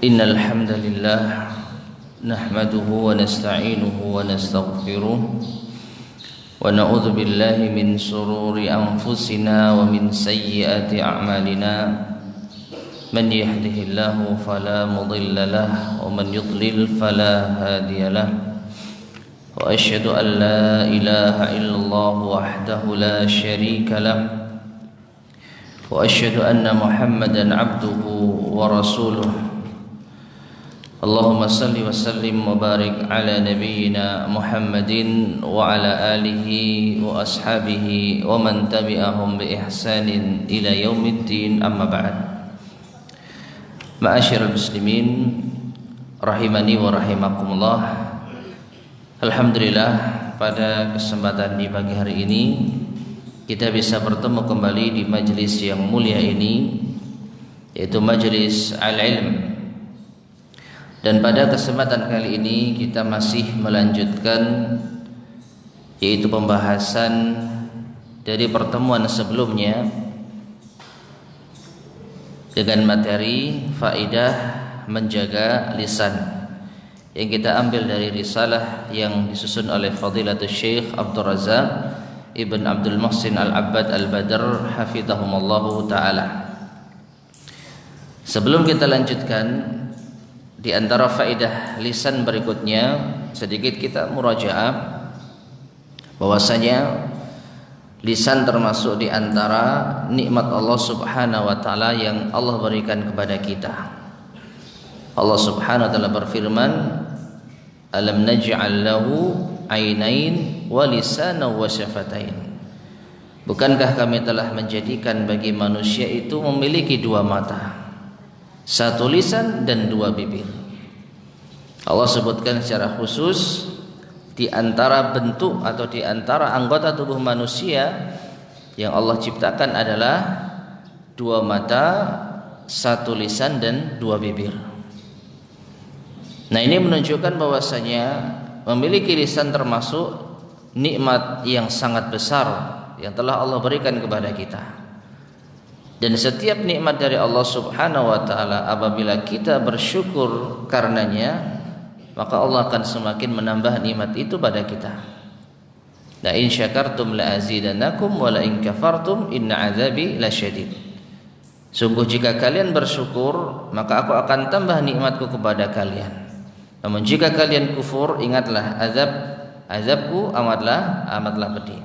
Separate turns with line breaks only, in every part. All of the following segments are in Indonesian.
إن الحمد لله نحمده ونستعينه ونستغفره ونعوذ بالله من شرور أنفسنا ومن سيئات أعمالنا من يهده الله فلا مضل له ومن يضلل فلا هادي له وأشهد أن لا إله إلا الله وحده لا شريك له وأشهد أن محمدا عبده ورسوله اللهم صل وسلم وبارك على نبينا محمد وعلى آله وأصحابه ومن تبعهم بإحسان إلى يوم الدين أما بعد Ma'asyiral muslimin rahimani wa rahimakumullah. Alhamdulillah, pada kesempatan di pagi hari ini kita bisa bertemu kembali di majelis yang mulia ini, yaitu majelis al-ilm. Dan pada kesempatan kali ini kita masih melanjutkan yaitu pembahasan dari pertemuan sebelumnya dengan materi faidah menjaga lisan yang kita ambil dari risalah yang disusun oleh Fadilatul Syekh Abdul Razak Ibn Abdul Muhsin Al-Abbad Al-Badr hafidhahumallahu ta'ala. Sebelum kita lanjutkan, di antara faedah lisan berikutnya sedikit kita murajaah bahwasanya lisan termasuk di antara nikmat Allah Subhanahu wa taala yang Allah berikan kepada kita. Allah Subhanahu wa taala berfirman, "Alam naj'al lahu 'ainain wa lisanan wa syafatain." Bukankah kami telah menjadikan bagi manusia itu memiliki dua mata, satu lisan dan dua bibir. Allah sebutkan secara khusus di antara bentuk atau di antara anggota tubuh manusia yang Allah ciptakan adalah dua mata, satu lisan dan dua bibir. Nah, ini menunjukkan bahwasanya memiliki lisan termasuk nikmat yang sangat besar yang telah Allah berikan kepada kita. Dan setiap nikmat dari Allah Subhanahu wa taala apabila kita bersyukur karenanya, maka Allah akan semakin menambah nikmat itu pada kita. La in syakartum la azidannakum wa la in kafartum inna azabi lasyadid. Sungguh jika kalian bersyukur, maka aku akan tambah nikmatku kepada kalian. Namun jika kalian kufur, ingatlah azabku amatlah pedih.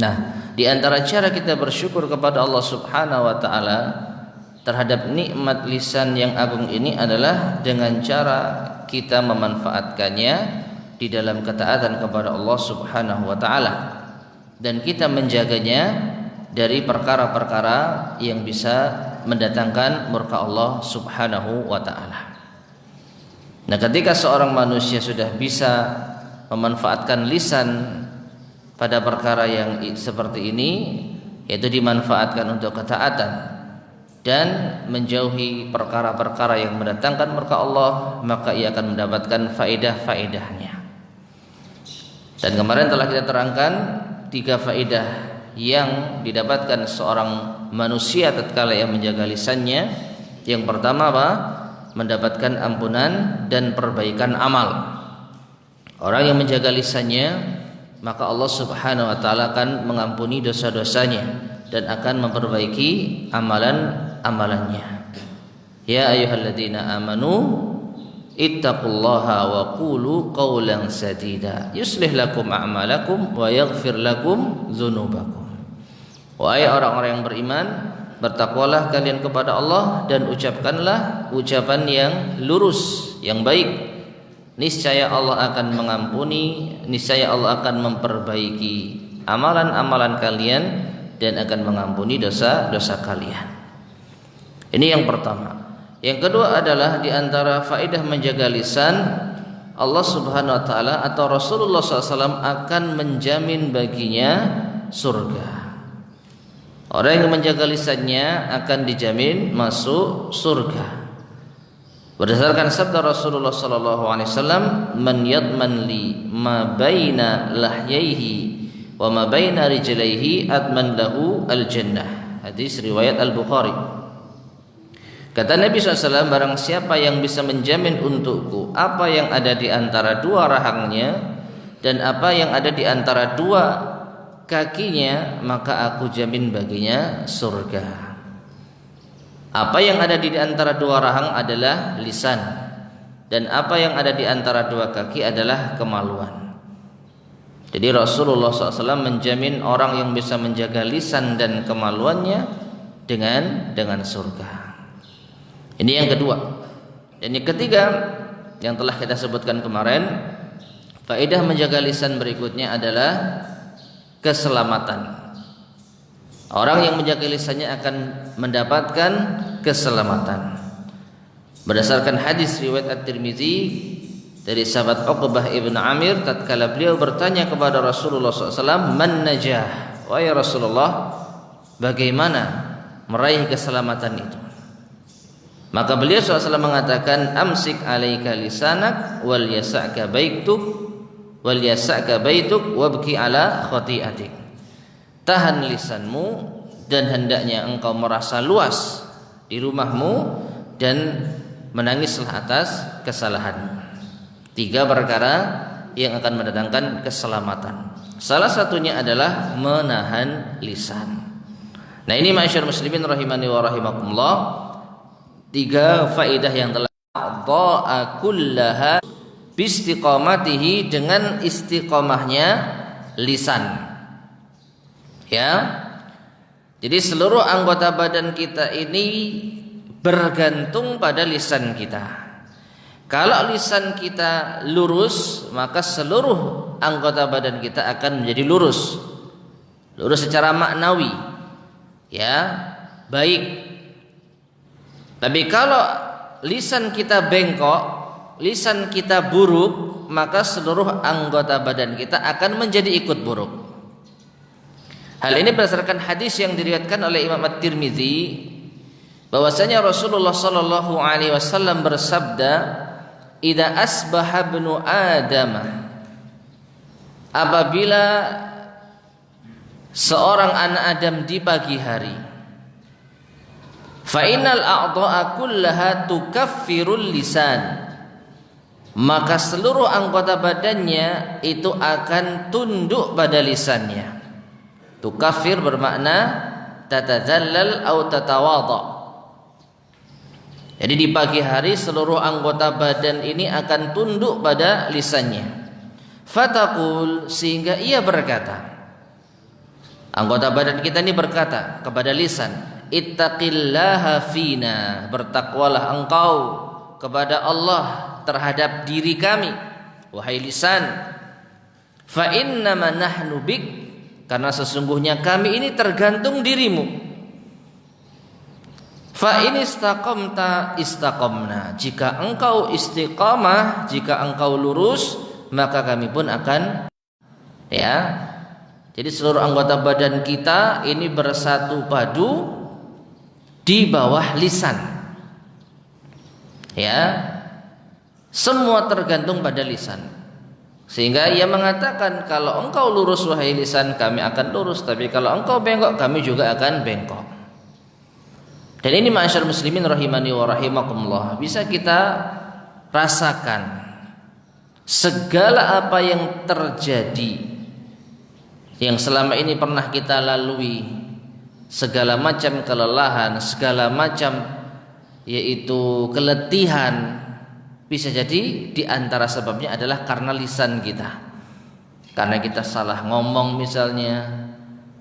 Nah, di antara cara kita bersyukur kepada Allah Subhanahu wa taala terhadap nikmat lisan yang agung ini adalah dengan cara kita memanfaatkannya di dalam ketaatan kepada Allah Subhanahu wa taala dan kita menjaganya dari perkara-perkara yang bisa mendatangkan murka Allah Subhanahu wa taala. Nah, ketika seorang manusia sudah bisa memanfaatkan lisan pada perkara yang seperti ini, yaitu dimanfaatkan untuk ketaatan dan menjauhi perkara-perkara yang mendatangkan murka Allah, maka ia akan mendapatkan faedah-faedahnya. Dan kemarin telah kita terangkan 3 faedah yang didapatkan seorang manusia tatkala ia menjaga lisannya. Yang pertama apa? Mendapatkan ampunan dan perbaikan amal. Orang yang menjaga lisannya, maka Allah Subhanahu wa taala akan mengampuni dosa-dosanya dan akan memperbaiki amalannya. Ya ayyuhalladzina amanu ittaqullaha wa qulu qawlan sadida yuslih lakum a'malakum wa yaghfir lakum dzunubakum. Wahai orang-orang yang beriman, bertakwalah kalian kepada Allah dan ucapkanlah ucapan yang lurus, yang baik. Niscaya Allah akan mengampuni, niscaya Allah akan memperbaiki amalan-amalan kalian dan akan mengampuni dosa-dosa kalian. Ini yang pertama. Yang kedua adalah di antara faedah menjaga lisan, Allah Subhanahu wa taala atau Rasulullah SAW akan menjamin baginya surga. Orang yang menjaga lisannya akan dijamin masuk surga. Berdasarkan sabda Rasulullah SAW, "Man yadman li ma baina lahyaihi wa ma baina rijlaihi adman lahu al-jannah." Hadis riwayat Al-Bukhari. Kata Nabi SAW, barang siapa yang bisa menjamin untukku apa yang ada di antara dua rahangnya dan apa yang ada di antara dua kakinya, maka aku jamin baginya surga. Apa yang ada di antara dua rahang adalah lisan, dan apa yang ada di antara dua kaki adalah kemaluan. Jadi Rasulullah SAW menjamin orang yang bisa menjaga lisan dan kemaluannya dengan surga. Ini yang kedua. Dan yang ketiga yang telah kita sebutkan kemarin, faedah menjaga lisan berikutnya adalah keselamatan. Orang yang menjaga lisannya akan mendapatkan keselamatan. Berdasarkan hadis riwayat At-Tirmizi dari sahabat Uqbah ibn Amir, tatkala beliau bertanya kepada Rasulullah SAW, man najah, wahai Rasulullah, bagaimana meraih keselamatan itu? Maka beliau SAW mengatakan, amsik alaika lisanak wal yasa'ka baituk wabki ala khati'atik. Tahan lisanmu dan hendaknya engkau merasa luas di rumahmu dan menangislah atas kesalahanmu. 3 perkara yang akan mendatangkan keselamatan. Salah satunya adalah menahan lisan. Nah, ini ma'asyiral muslimin rahimani wa rahimakumullah, 3 faedah yang telah dha'a kullaha biistiqamatihi, dengan istiqomahnya lisan. Ya. Jadi seluruh anggota badan kita ini bergantung pada lisan kita. Kalau lisan kita lurus, maka seluruh anggota badan kita akan menjadi lurus. Lurus secara maknawi. Ya, baik. Tapi kalau lisan kita bengkok, lisan kita buruk, maka seluruh anggota badan kita akan menjadi ikut buruk. Hal ini berdasarkan hadis yang diriwayatkan oleh Imam At-Tirmizi, bahwasanya Rasulullah sallallahu alaihi wasallam bersabda, "Idza asbaha ibnu Adam," apabila seorang anak Adam di pagi hari, fa innal a'dha'a kullaha tukaffirul lisan, maka seluruh anggota badannya itu akan tunduk pada lisannya. Tukaffir bermakna tatazallal atau tatawadha. Jadi di pagi hari seluruh anggota badan ini akan tunduk pada lisannya. Fataqul, sehingga ia berkata, anggota badan kita ini berkata kepada lisan, ittaqillaha fina, bertakwalah engkau kepada Allah terhadap diri kami, wahai lisan. Fa innama nahnu bik, karena sesungguhnya kami ini tergantung dirimu. Fa in istaqamta istaqamna, jika engkau istiqamah, jika engkau lurus, maka kami pun akan, ya. Jadi seluruh anggota badan kita ini bersatu padu di bawah lisan. Ya. Semua tergantung pada lisan. Sehingga ia mengatakan, kalau engkau lurus wahai lisan, kami akan lurus, tapi kalau engkau bengkok, kami juga akan bengkok. Dan ini ma'asyiral muslimin rahimani wa rahimakumullah, bisa kita rasakan segala apa yang terjadi, yang selama ini pernah kita lalui, segala macam kelelahan, segala macam yaitu keletihan, bisa jadi di antara sebabnya adalah karena lisan kita. Karena kita salah ngomong misalnya,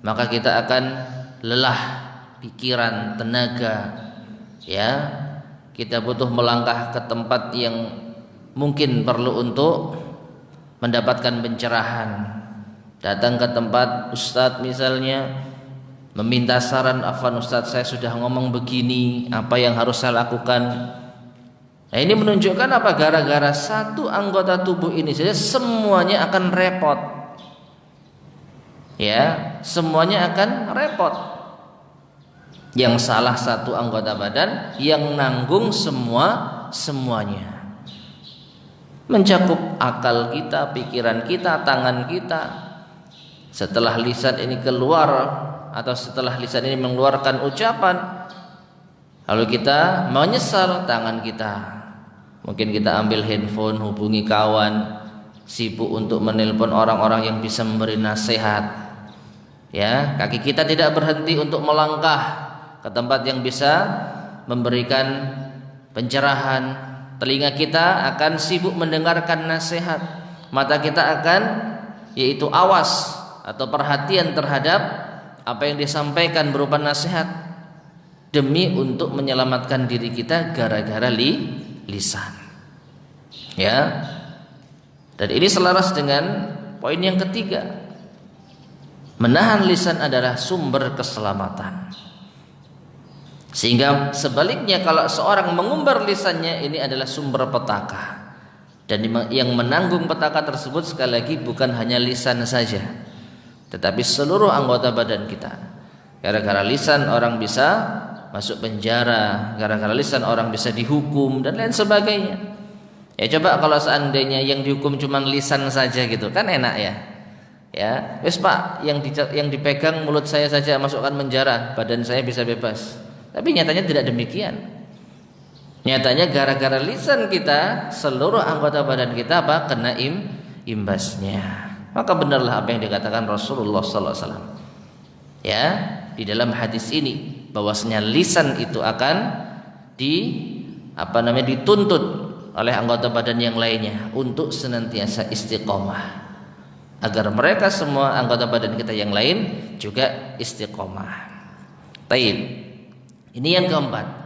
maka kita akan lelah pikiran, tenaga. Ya, kita butuh melangkah ke tempat yang mungkin perlu untuk mendapatkan pencerahan. Datang ke tempat ustadz misalnya, meminta saran, afwan ustadz, saya sudah ngomong begini, apa yang harus saya lakukan? Nah, ini menunjukkan apa? Gara-gara satu anggota tubuh ini saja semuanya akan repot. Ya, semuanya akan repot. Yang salah satu anggota badan, yang nanggung semuanya. Mencakup akal kita, pikiran kita, tangan kita. Setelah lisan ini keluar, atau setelah lisan ini mengeluarkan ucapan, Lalu kita menyesal tangan kita. Mungkin kita ambil handphone, hubungi kawan, sibuk untuk menelpon orang-orang yang bisa memberi nasihat. Ya, kaki kita tidak berhenti untuk melangkah ke tempat yang bisa memberikan pencerahan. Telinga kita akan sibuk mendengarkan nasihat. Mata kita akan yaitu awas atau perhatian terhadap apa yang disampaikan berupa nasihat, demi untuk menyelamatkan diri kita gara-gara lisan. Ya. Dan ini selaras dengan poin yang ketiga. Menahan lisan adalah sumber keselamatan. Sehingga sebaliknya kalau seorang mengumbar lisannya, ini adalah sumber petaka. Dan yang menanggung petaka tersebut sekali lagi bukan hanya lisan saja, tetapi seluruh anggota badan kita. Gara-gara lisan orang bisa masuk penjara, gara-gara lisan orang bisa dihukum dan lain sebagainya. Ya coba kalau seandainya yang dihukum cuma lisan saja gitu, kan enak ya. Ya, wes Pak, yang dipegang mulut saya saja masukkan penjara, badan saya bisa bebas. Tapi nyatanya tidak demikian. Nyatanya gara-gara lisan kita, seluruh anggota badan kita apa? Kena imbasnya. Maka benarlah apa yang dikatakan Rasulullah sallallahu alaihi wasallam. Ya, di dalam hadis ini bahwasanya lisan itu akan dituntut oleh anggota badan yang lainnya untuk senantiasa istiqomah, agar mereka semua anggota badan kita yang lain juga istiqomah. Taib. Ini yang keempat.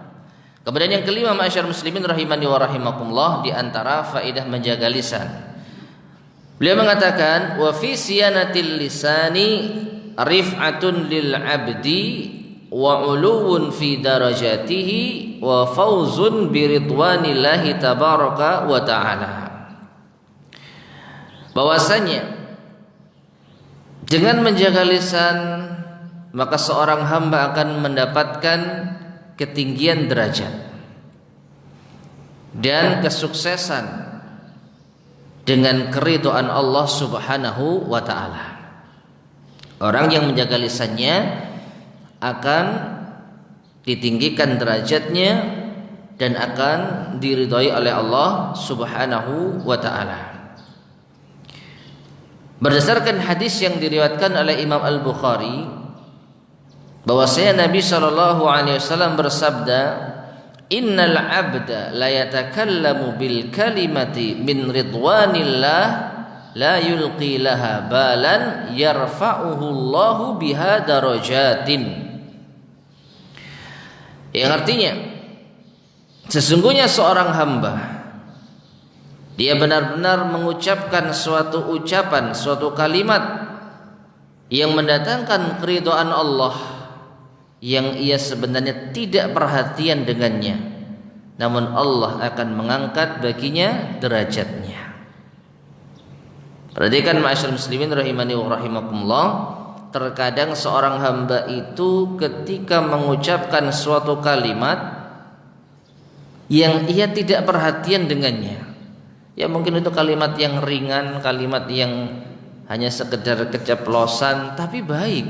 Kemudian yang kelima, ma'asyar muslimin rahimani wa rahimakumullah, di antara faedah menjaga lisan. Beliau mengatakan, wa fi siyanatil lisani rif'atun lil 'abdi wa 'uluwun fi darajatihi wa fawzun bi ridwanillahi tabaraka wa ta'ala. Bahwasanya dengan menjaga lisan, maka seorang hamba akan mendapatkan ketinggian derajat dan kesuksesan dengan keridhaan Allah Subhanahu wa taala. Orang yang menjaga lisannya akan ditinggikan derajatnya dan akan diridhai oleh Allah Subhanahu wa taala. Berdasarkan hadis yang diriwayatkan oleh Imam Al-Bukhari, bahwasanya Nabi sallallahu alaihi wasallam bersabda, innal 'abda la yatakallamu bil kalimati min ridwanillah la yulqi laha balan yarfa'uhu Allahu biha darajatin. Yang artinya, sesungguhnya seorang hamba, dia benar-benar mengucapkan suatu ucapan, suatu kalimat yang mendatangkan keridhaan Allah, yang ia sebenarnya tidak perhatian dengannya, namun Allah akan mengangkat baginya derajatnya. Perhatikan ma'asyar muslimin rahimani wa rahimakumullah, terkadang seorang hamba itu ketika mengucapkan suatu kalimat yang ia tidak perhatian dengannya, ya mungkin itu kalimat yang ringan, kalimat yang hanya sekedar keceplosan, tapi baik,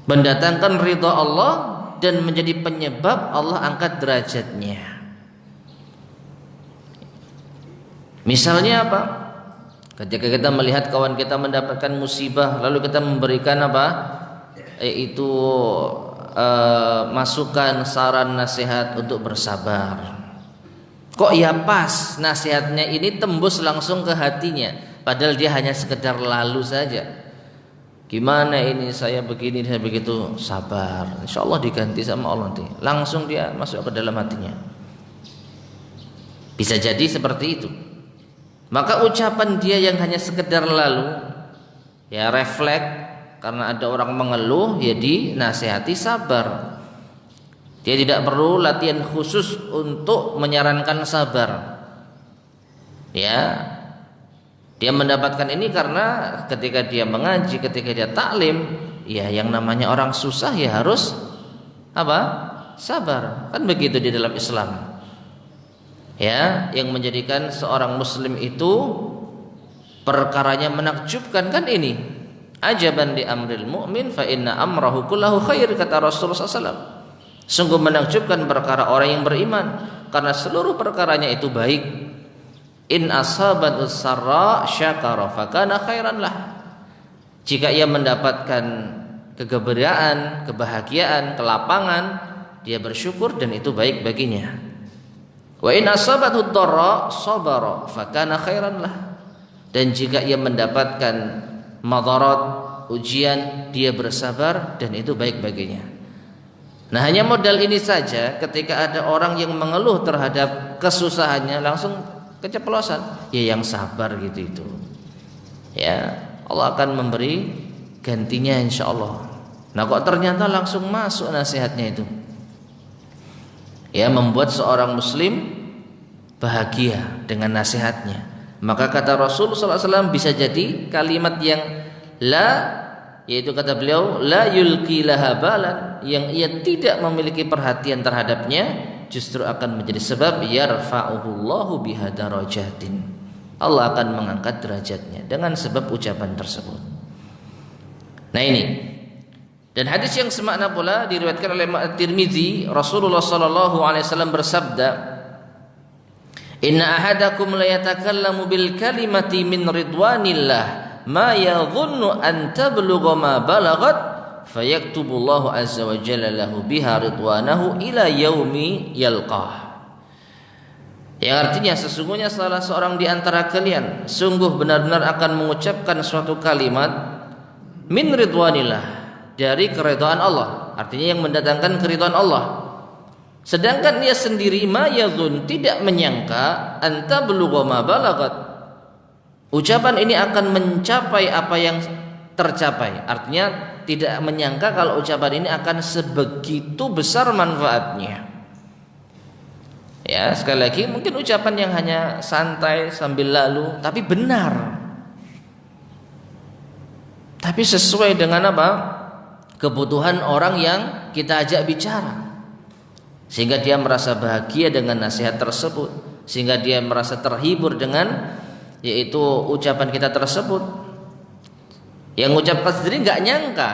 mendatangkan ridha Allah dan menjadi penyebab Allah angkat derajatnya. Misalnya apa? Ketika kita melihat kawan kita mendapatkan musibah, lalu kita memberikan apa? Yaitu masukan, saran, nasihat untuk bersabar. Kok ya pas nasihatnya ini tembus langsung ke hatinya, padahal dia hanya sekedar lalu saja. Gimana ini, saya begini, saya begitu, sabar, insya Allah diganti sama Allah nanti. Langsung dia masuk ke dalam hatinya. Bisa jadi seperti itu. Maka ucapan dia yang hanya sekedar lalu, ya refleks, karena ada orang mengeluh, ya dinasihati sabar. Dia tidak perlu latihan khusus untuk menyarankan sabar. Ya, dia mendapatkan ini karena ketika dia mengaji, ketika dia taklim, ya yang namanya orang susah ya harus apa? Sabar. Kan begitu di dalam Islam. Ya, yang menjadikan seorang muslim itu perkaranya menakjubkan kan ini. Ajaban li amril mu'min fa inna amrahu kullahu khair, kata Rasulullah SAW. Sungguh menakjubkan perkara orang yang beriman, karena seluruh perkaranya itu baik. In asabatus sarra syakara fakana khairan lah. Jika ia mendapatkan kegembiraan, kebahagiaan, kelapangan, dia bersyukur dan itu baik baginya. Wa in asabathu dharra sabara fakana khairan lah. Dan jika ia mendapatkan madarat, ujian, dia bersabar dan itu baik baginya. Nah, hanya modal ini saja, ketika ada orang yang mengeluh terhadap kesusahannya langsung keceplosan, ya yang sabar gitu itu. Ya, Allah akan memberi gantinya insyaallah. Nah, kok ternyata langsung masuk nasihatnya itu. Ya, membuat seorang muslim bahagia dengan nasihatnya. Maka kata Rasul sallallahu alaihi wasallam, bisa jadi kalimat yang yaitu kata beliau la yulqi laha balan, yang ia tidak memiliki perhatian terhadapnya, justru akan menjadi sebab yarfa'uhullahu biha darajatin. Allah akan mengangkat derajatnya dengan sebab ucapan tersebut. Nah ini. Dan hadis yang semakna pula diriwayatkan oleh At-Tirmizi, Rasulullah sallallahu alaihi wasallam bersabda, "Inna ahadakum la yatakallamu bil kalimati min ridwanillah ma yadhunnu an tablugha ma balagat fayaktubullahu azza wa jalla lahu biha ridwanahu ila yaumi yalqah." Yang artinya sesungguhnya salah seorang di antara kalian sungguh benar-benar akan mengucapkan suatu kalimat min ridwanillah, dari keridhaan Allah, artinya yang mendatangkan keridhaan Allah, sedangkan dia sendiri ma yadhun, tidak menyangka anta belugha ma balagat, ucapan ini akan mencapai apa yang tercapai. Artinya tidak menyangka kalau ucapan ini akan sebegitu besar manfaatnya. Ya, sekali lagi mungkin ucapan yang hanya santai sambil lalu, tapi benar. Tapi sesuai dengan apa? Kebutuhan orang yang kita ajak bicara. Sehingga dia merasa bahagia dengan nasihat tersebut, sehingga dia merasa terhibur dengan yaitu ucapan kita tersebut. Yang ucapkan sendiri nggak nyangka,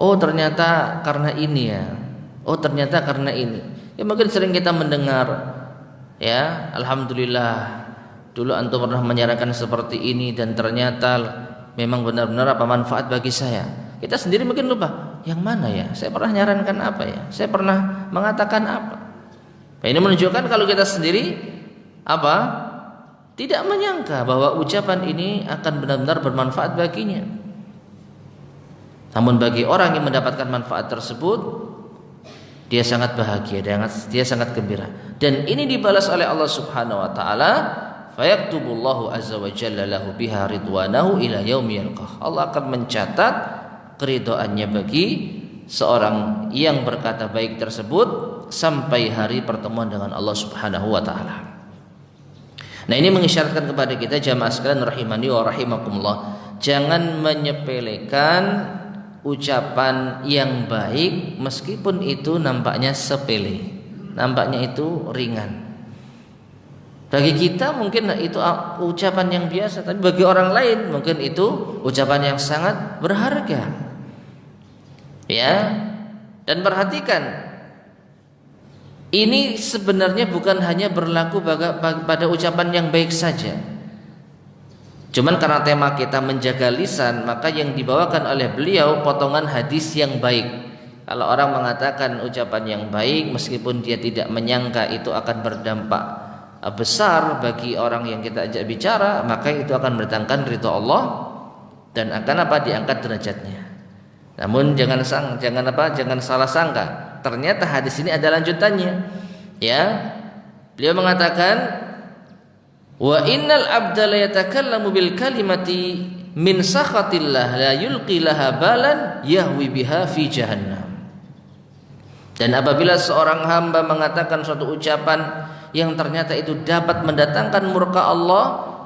oh ternyata karena ini ya, oh ternyata karena ini. Ya mungkin sering kita mendengar, ya alhamdulillah dulu antum pernah menyarankan seperti ini dan ternyata memang benar-benar apa manfaat bagi saya. Kita sendiri mungkin lupa, yang mana ya? Saya pernah nyarankan apa ya? Saya pernah mengatakan apa? Nah, ini menunjukkan kalau kita sendiri apa? Tidak menyangka bahwa ucapan ini akan benar-benar bermanfaat baginya. Namun bagi orang yang mendapatkan manfaat tersebut, dia sangat bahagia, dia sangat gembira. Dan ini dibalas oleh Allah Subhanahu wa taala, fayaktubullahu azza wa jalla lahu biha ridwanahu ila yaumi yalqah. Allah akan mencatat keridhaannya bagi seorang yang berkata baik tersebut sampai hari pertemuan dengan Allah Subhanahu wa taala. Nah, ini mengisyaratkan kepada kita jamaah sekalian rahimani wa rahimakumullah, jangan menyepelekan ucapan yang baik meskipun itu nampaknya sepele, nampaknya itu ringan. Bagi kita mungkin itu ucapan yang biasa, tapi bagi orang lain mungkin itu ucapan yang sangat berharga. Ya, dan perhatikan, ini sebenarnya bukan hanya berlaku pada ucapan yang baik saja. Cuman karena tema kita menjaga lisan, maka yang dibawakan oleh beliau potongan hadis yang baik. Kalau orang mengatakan ucapan yang baik meskipun dia tidak menyangka itu akan berdampak besar bagi orang yang kita ajak bicara, maka itu akan mendatangkan ridha Allah dan akan diangkat derajatnya. Namun jangan salah sangka, ternyata hadis ini ada lanjutannya. Ya, beliau mengatakan, wa innal abda la yatakallamu bil kalimati min sakhatillah la yulqi laha balan yahwi biha fi jahannam. Dan apabila seorang hamba mengatakan suatu ucapan yang ternyata itu dapat mendatangkan murka Allah,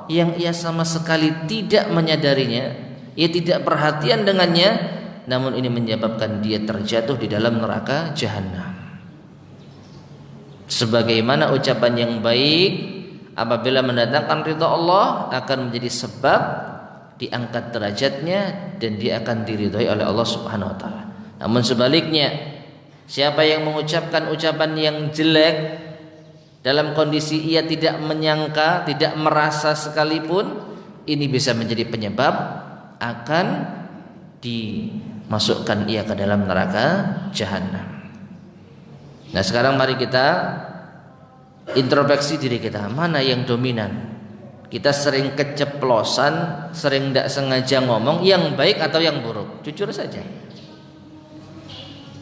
yang ia sama sekali tidak menyadarinya, ia tidak perhatian dengannya, namun ini menyebabkan dia terjatuh di dalam neraka jahanam. Sebagaimana ucapan yang baik apabila mendatangkan ridha Allah akan menjadi sebab diangkat derajatnya dan dia akan diridhai oleh Allah Subhanahu wa taala. Namun sebaliknya, Siapa yang mengucapkan ucapan yang jelek dalam kondisi ia tidak menyangka, tidak merasa sekalipun, ini bisa menjadi penyebab akan dimasukkan ia ke dalam neraka jahanam. Nah, sekarang mari kita introspeksi diri kita, mana yang dominan? Kita sering keceplosan, sering tidak sengaja ngomong yang baik atau yang buruk? Jujur saja.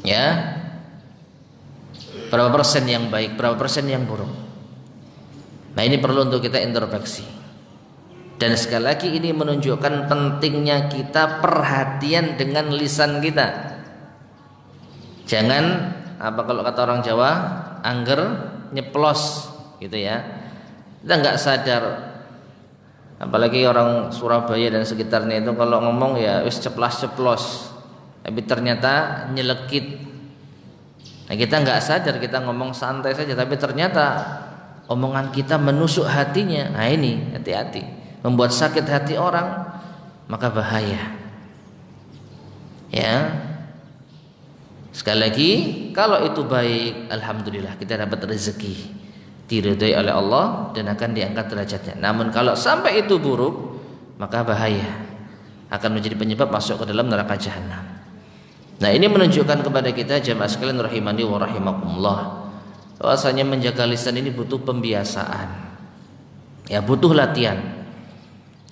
Ya. Berapa persen yang baik, berapa persen yang buruk? Nah, ini perlu untuk kita introspeksi. Dan sekali lagi ini menunjukkan pentingnya kita perhatian dengan lisan kita. Jangan apa kalau kata orang Jawa, angger nyeplos gitu ya. Kita nggak sadar. Apalagi orang Surabaya dan sekitarnya itu kalau ngomong ya wis ceplas-ceplos. Tapi ternyata nyelekit. Nah, kita nggak sadar, kita ngomong santai saja, tapi ternyata omongan kita menusuk hatinya. Nah, ini hati-hati, membuat sakit hati orang, maka bahaya. Ya, sekali lagi, kalau itu baik, alhamdulillah kita dapat rezeki, diridhoi oleh Allah dan akan diangkat derajatnya. Namun kalau sampai itu buruk, maka bahaya, akan menjadi penyebab masuk ke dalam neraka jahanam. Nah, ini menunjukkan kepada kita jemaah sekalian rahimani wa rahimakumullah, bahwasanya menjaga lisan ini butuh pembiasaan. Ya, butuh latihan.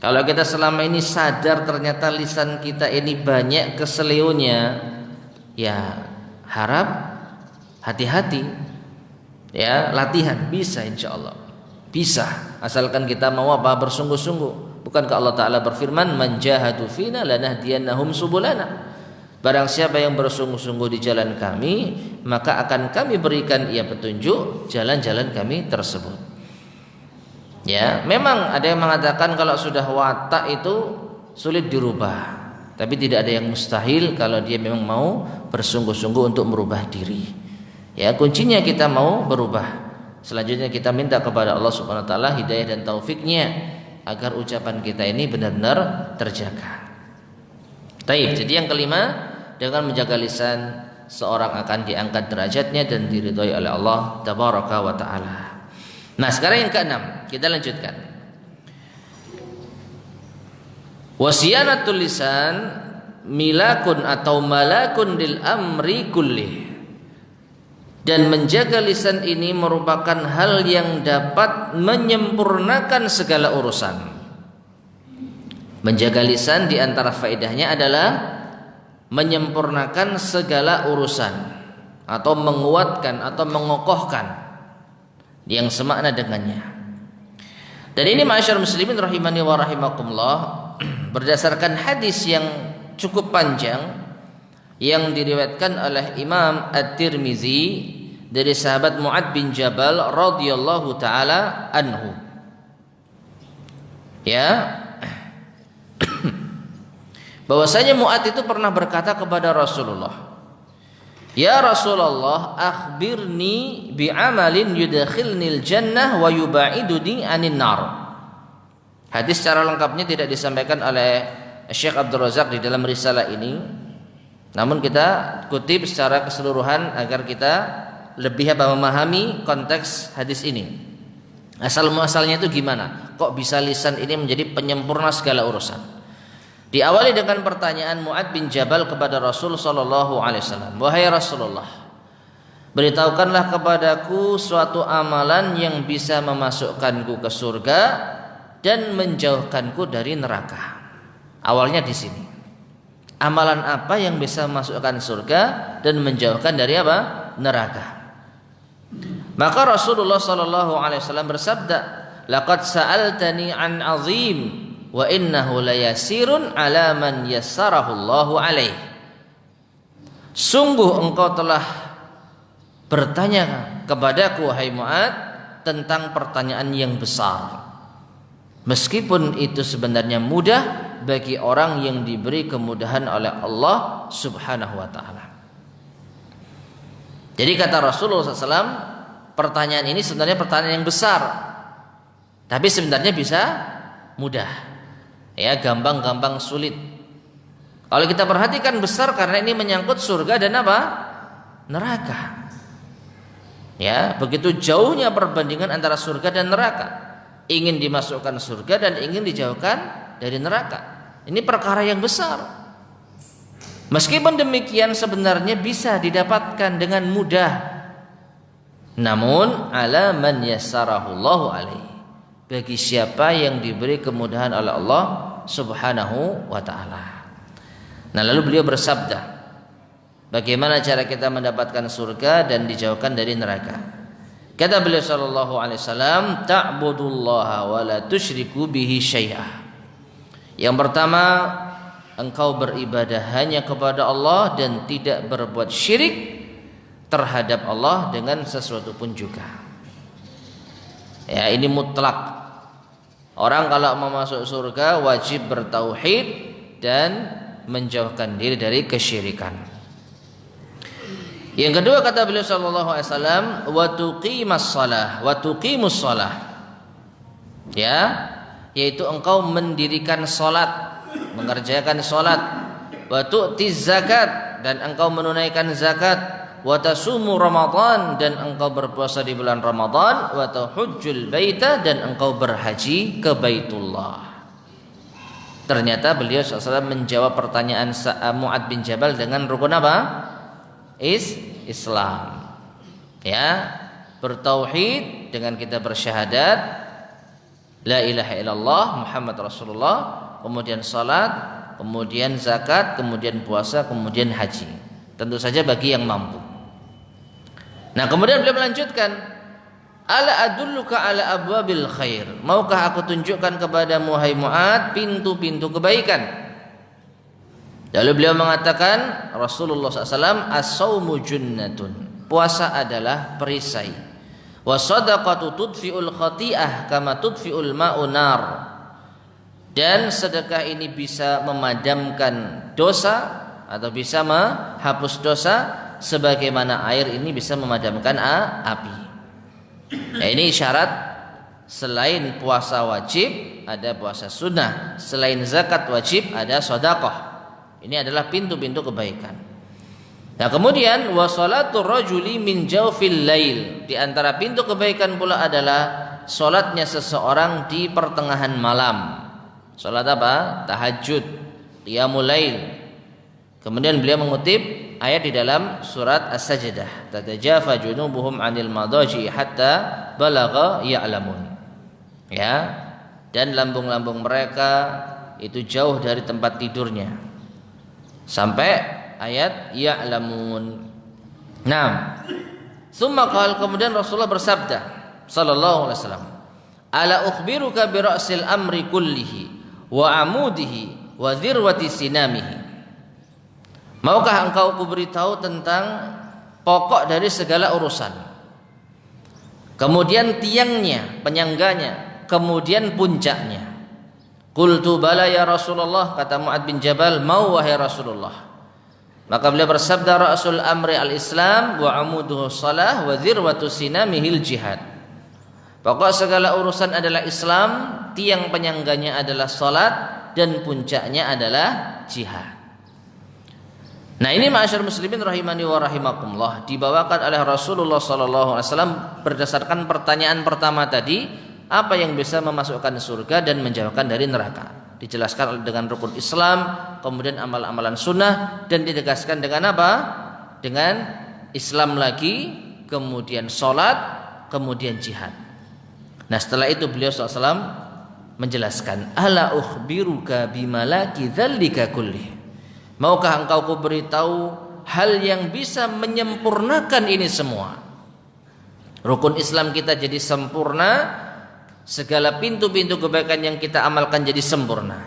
Kalau kita selama ini sadar ternyata lisan kita ini banyak keselionya, ya harap hati-hati. Ya, latihan bisa insyaallah. Bisa, asalkan kita mau apa? Bersungguh-sungguh. Bukankah Allah Ta'ala berfirman, "Man jahadu fina lanahdiyannahum subulana." Barang siapa yang bersungguh-sungguh di jalan kami, maka akan kami berikan ia petunjuk jalan-jalan kami tersebut. Ya, memang ada yang mengatakan kalau sudah watak itu sulit dirubah, tapi tidak ada yang mustahil kalau dia memang mau bersungguh-sungguh untuk merubah diri. Ya, kuncinya kita mau berubah. Selanjutnya kita minta kepada Allah Subhanahu wa taala hidayah dan taufiknya agar ucapan kita ini benar-benar terjaga. Taib. Jadi yang kelima, dengan menjaga lisan seorang akan diangkat derajatnya dan diridhoi oleh Allah Tabaraka wa taala. Nah, sekarang yang keenam, kita lanjutkan. Wasiyanatul lisan milakun atau malakun lil amri kullih. Dan menjaga lisan ini merupakan hal yang dapat menyempurnakan segala urusan. Menjaga lisan di antara faedahnya adalah menyempurnakan segala urusan atau menguatkan atau mengokohkan yang semakna dengannya. Dan ini ma'asyar muslimin rahimani wa rahimakumullah, berdasarkan hadis yang cukup panjang yang diriwayatkan oleh Imam At-Tirmizi dari sahabat Mu'ad bin Jabal radhiyallahu taala anhu. Ya, bahwasanya Mu'ad itu pernah berkata kepada Rasulullah, "Ya Rasulullah, akhbirni bi'amalin yudkhilnil jannah wa yuba'iduni 'anil nar." Hadis secara lengkapnya tidak disampaikan oleh Syekh Abdul Razak di dalam risalah ini. Namun kita kutip secara keseluruhan agar kita lebih memahami konteks hadis ini. Asal muasalnya itu gimana? Kok bisa lisan ini menjadi penyempurna segala urusan? Diawali dengan pertanyaan Mu'ad bin Jabal kepada Rasul sallallahu alaihi wasallam, "Wahai Rasulullah, beritahukanlah kepadaku suatu amalan yang bisa memasukkanku ke surga dan menjauhkanku dari neraka." Awalnya di sini. Amalan apa yang bisa memasukkan surga dan menjauhkan dari apa? Neraka. Maka Rasulullah sallallahu alaihi wasallam bersabda, "Laqad sa'altani an 'azim wa innahu layasirun 'ala man yassarahu Allahu alaih." Sungguh engkau telah bertanya kepadaku wahai Mu'ad tentang pertanyaan yang besar, meskipun itu sebenarnya mudah bagi orang yang diberi kemudahan oleh Allah Subhanahu wa taala. Jadi kata Rasulullah SAW, pertanyaan ini sebenarnya pertanyaan yang besar, tapi sebenarnya bisa mudah. Ya, gampang-gampang sulit. Kalau kita perhatikan besar karena ini menyangkut surga dan apa? neraka. Ya, begitu jauhnya perbandingan antara surga dan neraka. Ingin dimasukkan surga dan ingin dijauhkan dari neraka. Ini perkara yang besar. Meskipun demikian sebenarnya bisa didapatkan dengan mudah. Namun ala man yassarahullahu alaihi. Bagi siapa yang diberi kemudahan oleh Allah Subhanahu wa taala. Nah, lalu beliau bersabda, bagaimana cara kita mendapatkan surga dan dijauhkan dari neraka? Kata beliau sallallahu alaihi wasallam, ta'budullaha wa la tusyriku bihi syai'ah. Yang pertama, engkau beribadah hanya kepada Allah dan tidak berbuat syirik terhadap Allah dengan sesuatu pun juga. Ya, ini mutlak. Orang kalau mau masuk surga wajib bertauhid dan menjauhkan diri dari kesyirikan. Yang kedua kata beliau sallallahu alaihi wasallam, wa tuqimas shalah wa tuqimus shalah. Ya, yaitu engkau mendirikan salat, mengerjakan salat, wa tu'tiz zakat dan engkau menunaikan zakat, wa tasumu Ramadan dan engkau berpuasa di bulan Ramadan, wa tahujjul baita dan engkau berhaji ke Baitullah. Ternyata beliau SAW menjawab pertanyaan Mu'ad bin Jabal dengan rukun apa? Islam. Ya, bertauhid dengan kita bersyahadat la ilaha illallah Muhammad Rasulullah, kemudian salat, kemudian zakat, kemudian puasa, kemudian haji. Tentu saja bagi yang mampu. Nah, kemudian beliau melanjutkan, ala adulluka ala abwabil khair. Maukah aku tunjukkan kepadamu hai Mu'ad pintu-pintu kebaikan? Lalu beliau mengatakan, Rasulullah SAW, as-saumu junnatun. Puasa adalah perisai. Wa sadaqatu tudfi'ul khati'ah kama tudfi'ul ma'u nar. Dan sedekah ini bisa memadamkan dosa atau bisa menghapus dosa sebagaimana air ini bisa memadamkan api. Nah, ini syarat. Selain puasa wajib ada puasa sunnah, selain zakat wajib ada sedekah. Ini adalah pintu-pintu kebaikan. Nah, kemudian wa shalatur rajuli min jawfil lail. Di antara pintu kebaikan pula adalah salatnya seseorang di pertengahan malam. Salat apa? Tahajud, qiyamul lail. Kemudian beliau mengutip ayat di dalam surat As-Sajdah, tatajafa junubuhum 'anil madaji hatta balagha ya'lamun. Ya, dan lambung-lambung mereka itu jauh dari tempat tidurnya sampai ayat ya'lamun. Nah, summa qala, kemudian Rasulullah bersabda sallallahu alaihi wasallam, ala ukhbiruka bi ra'sil amri kullihi wa amudihi wa dzirwati sinamihi. Maukah engkau kuberitahu tentang pokok dari segala urusan, kemudian tiangnya, penyangganya, kemudian puncaknya? Qultu bala ya Rasulullah, kata Mu'ad bin Jabal, mau wahai Rasulullah. Maka beliau bersabda, ra'sul amri al-islam wa amuduhu shalah wa dzirwatu sinamihil jihad. Pokok segala urusan adalah Islam, tiang penyangganya adalah salat, dan puncaknya adalah jihad. Nah, ini ma'asyar muslimin rahimani wa rahimakumullah, dibawakan oleh Rasulullah sallallahu alaihi wasallam berdasarkan pertanyaan pertama tadi, apa yang bisa memasukkan surga dan menjauhkan dari neraka. Dijelaskan dengan rukun Islam, kemudian amal-amalan sunnah, dan ditegaskan dengan apa? Dengan Islam lagi, kemudian salat, kemudian jihad. Nah, setelah itu beliau SAW menjelaskan, ala ukhbiruka bimalaki dzalika kullih. Maukah engkau kuberitahu hal yang bisa menyempurnakan ini semua? Rukun Islam kita jadi sempurna, segala pintu-pintu kebaikan yang kita amalkan jadi sempurna.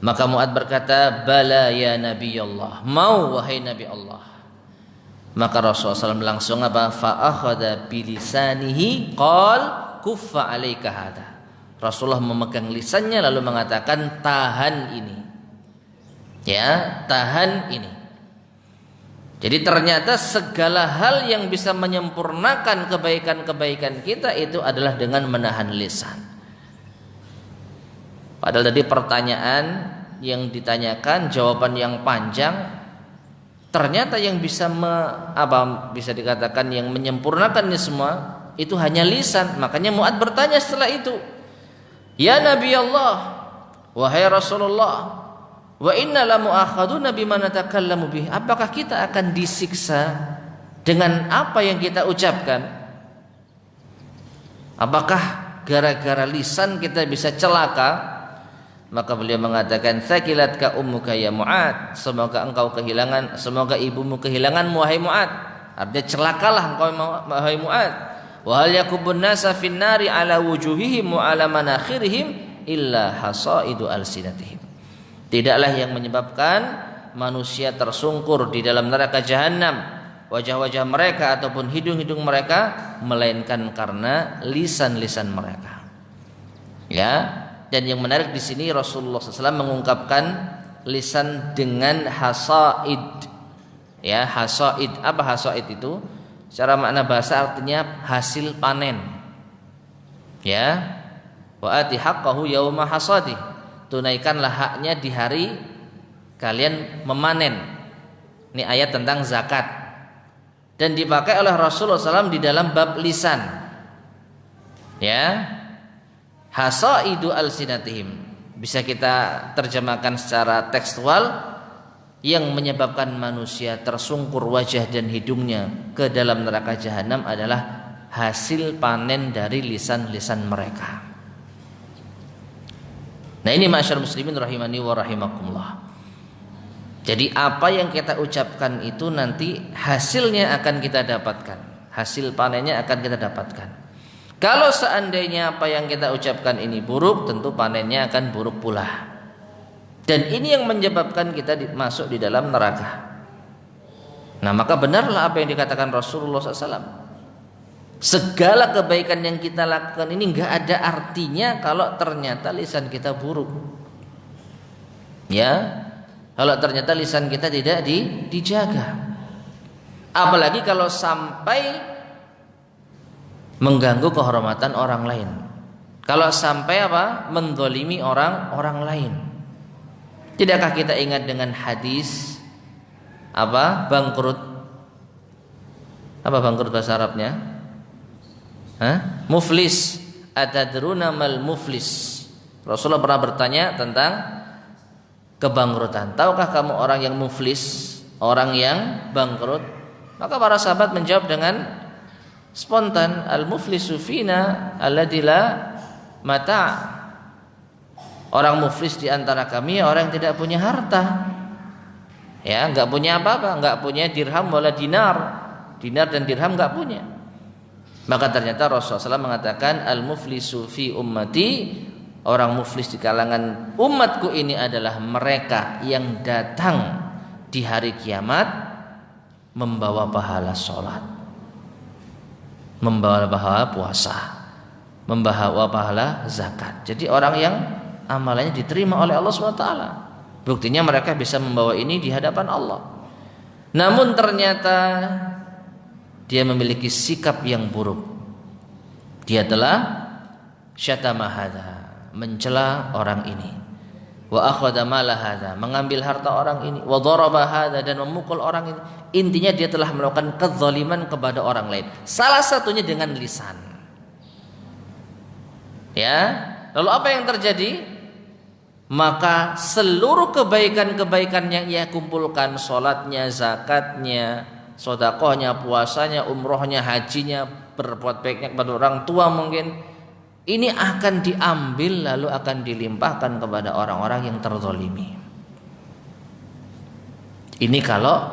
Maka Mu'ad berkata, bala ya Nabi Allah, mau wahai Nabi Allah. Maka Rasulullah SAW langsung apa? Fa akhadha bilisanihi qal kuffa alaika hadha. Rasulullah memegang lisannya lalu mengatakan, tahan ini. Ya, tahan ini. Jadi ternyata segala hal yang bisa menyempurnakan kebaikan-kebaikan kita itu adalah dengan menahan lisan. Padahal tadi pertanyaan yang ditanyakan, jawaban yang panjang, Ternyata yang bisa bisa dikatakan yang menyempurnakan ini semua itu hanya lisan. Makanya Mu'adz bertanya setelah itu, "Ya Nabi Allah, wahai Rasulullah, wa inna la mu'akhaduna bima natakallamu bih." Apakah kita akan disiksa dengan apa yang kita ucapkan? Apakah gara-gara lisan kita bisa celaka? Maka beliau mengatakan, "Tsakilatka ummuka ya Mu'adz." Semoga engkau kehilangan, semoga ibumu kehilangan wahai Mu'adz. Artinya celakalah engkau wahai Mu'adz. Wa hal yakubun nasa fin nari ala wujuhihim wa ala manakhirihim illa hasaidu alsinatihim. Tidaklah yang menyebabkan manusia tersungkur di dalam neraka jahanam wajah-wajah mereka ataupun hidung-hidung mereka, melainkan karena lisan-lisan mereka. Ya. Dan yang menarik di sini Rasulullah SAW mengungkapkan lisan dengan hasaid. Ya, hasaid. Apa hasaid itu? Secara makna bahasa artinya hasil panen. Ya. Wa ati haqqahu yauma hasadi. Tunaikanlah haknya di hari kalian memanen. Ini ayat tentang zakat. Dan dipakai oleh Rasulullah SAW di dalam bab lisan. Ya. Hasaidu alsinatihim bisa kita terjemahkan secara tekstual, yang menyebabkan manusia tersungkur wajah dan hidungnya ke dalam neraka jahanam adalah hasil panen dari lisan-lisan mereka. Nah, ini ma'asyar muslimin rahimani wa rahimakumullah. Jadi apa yang kita ucapkan itu nanti hasilnya akan kita dapatkan, hasil panennya akan kita dapatkan. Kalau seandainya apa yang kita ucapkan ini buruk, tentu panennya akan buruk pula. Dan ini yang menyebabkan kita masuk di dalam neraka. Nah, maka benarlah apa yang dikatakan Rasulullah SAW. Segala kebaikan yang kita lakukan ini nggak ada artinya kalau ternyata lisan kita buruk. Ya, kalau ternyata lisan kita tidak dijaga. Apalagi kalau sampai mengganggu kehormatan orang lain. Kalau sampai menzalimi orang lain. Tidakkah kita ingat dengan hadis bangkrut? Apa bangkrut bahasa Arabnya? Muflis. Atadruna mal muflis? Rasulullah pernah bertanya tentang kebangkrutan. Tahukah kamu orang yang muflis, orang yang bangkrut? Maka para sahabat menjawab dengan spontan, al-muflisu fina alladzi la mata'. Orang muflis di antara kami orang yang tidak punya harta. Ya, enggak punya apa-apa, enggak punya dirham wala dinar. Dinar dan dirham enggak punya. Maka ternyata Rasulullah SAW mengatakan, al-muflisu fi ummati, orang muflis di kalangan umatku ini adalah mereka yang datang di hari kiamat membawa pahala sholat, membawa pahala puasa, membawa pahala zakat. Jadi orang yang amalannya diterima oleh Allah SWT. Buktinya mereka bisa membawa ini di hadapan Allah. Namun ternyata dia memiliki sikap yang buruk. Dia telah syatama hadza, mencela orang ini. Wa akhadha mala hadza, mengambil harta orang ini. Wa daraba hadza, dan memukul orang ini. Intinya dia telah melakukan kezaliman kepada orang lain. Salah satunya dengan lisan. Ya, lalu apa yang terjadi? Maka seluruh kebaikan-kebaikan yang ia kumpulkan, sholatnya, zakatnya, sedekahnya, puasanya, umrohnya, hajinya, berbuat baiknya kepada orang tua mungkin, ini akan diambil lalu akan dilimpahkan kepada orang-orang yang terzalimi. Ini kalau